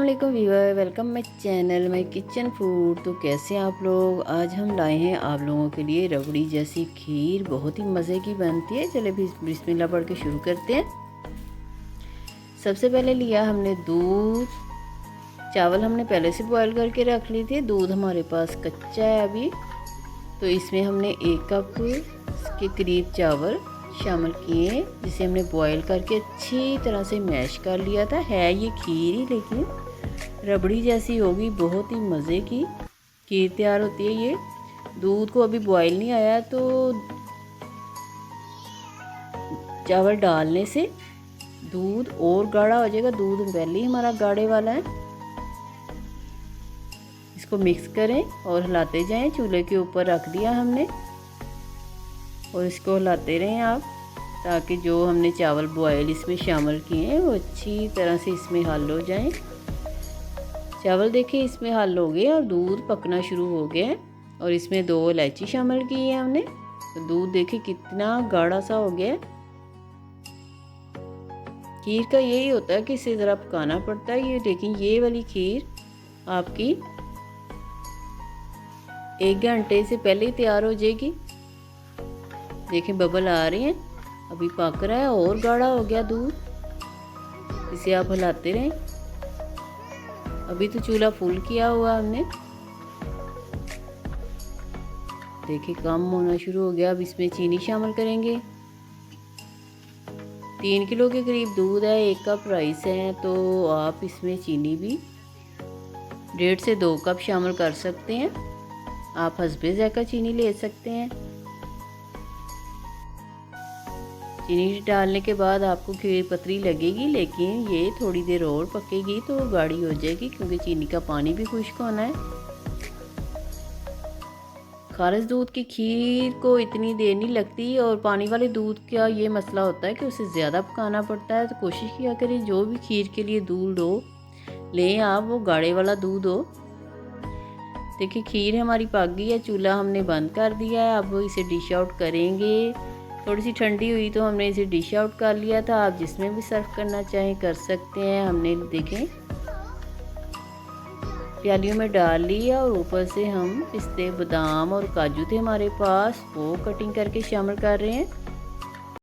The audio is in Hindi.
वालेकुम viewer, welcome my channel my kitchen food. तो कैसे हैं आप लोग। आज हम लाए हैं आप लोगों के लिए रबड़ी जैसी खीर, बहुत ही मज़े की बनती है। चले भी बिस्मिल्लाह पढ़ के शुरू करते हैं। सबसे पहले लिया हमने दूध। चावल हमने पहले से बॉईल करके रख लिए थे। दूध हमारे पास कच्चा है अभी, तो इसमें हमने 1 कप के करीब चावल शामिल किए, जिसे हमने बॉईल करके अच्छी तरह से मैश कर लिया था। है ये खीर ही, लेकिन रबड़ी जैसी होगी, बहुत ही मज़े की खीर तैयार होती है ये। दूध को अभी बॉईल नहीं आया, तो चावल डालने से दूध और गाढ़ा हो जाएगा। दूध पहले ही हमारा गाढ़े वाला है। इसको मिक्स करें और हिलाते जाएं। चूल्हे के ऊपर रख दिया हमने और इसको हिलाते रहें आप, ताकि जो हमने चावल बॉयल इसमें शामिल किए हैं वो अच्छी तरह से इसमें हल हो जाएं। चावल देखिए इसमें हल हो गए और दूध पकना शुरू हो गया है। और इसमें 2 इलायची शामिल की है हमने, तो दूध देखिए कितना गाढ़ा सा हो गया है। खीर का यही होता है कि इसे ज़रा पकाना पड़ता है ये, लेकिन ये वाली खीर आपकी 1 घंटे से पहले ही तैयार हो जाएगी। देखिए बबल आ रहे हैं, अभी पक रहा है और गाढ़ा हो गया दूध। इसे आप हिलाते रहें। अभी तो चूल्हा फुल किया हुआ हमने, देखिए कम होना शुरू हो गया। अब इसमें चीनी शामिल करेंगे। 3 किलो के करीब दूध है, 1 कप राइस है, तो आप इसमें चीनी भी 1.5 से 2 कप शामिल कर सकते हैं। आप हस्बे ज़ायक़ा चीनी ले सकते हैं। चीनी डालने के बाद आपको खीर पतली लगेगी, लेकिन ये थोड़ी देर और पकेगी तो गाढ़ी हो जाएगी, क्योंकि चीनी का पानी भी खुश्क होना है। खारिज दूध की खीर को इतनी देर नहीं लगती, और पानी वाले दूध का ये मसला होता है कि उसे ज़्यादा पकाना पड़ता है। तो कोशिश किया करें जो भी खीर के लिए दूध हो लें आप, वो गाढ़े वाला दूध हो। देखिए खीर हमारी पक गई है, चूल्हा हमने बंद कर दिया है। अब इसे डिश आउट करेंगे। थोड़ी सी ठंडी हुई तो हमने इसे डिश आउट कर लिया था। आप जिसमें भी सर्व करना चाहें कर सकते हैं। हमने देखें प्यालियों में डाल लिया, और ऊपर से हम पिस्ते, बादाम और काजू थे हमारे पास, वो कटिंग करके शामिल कर रहे हैं।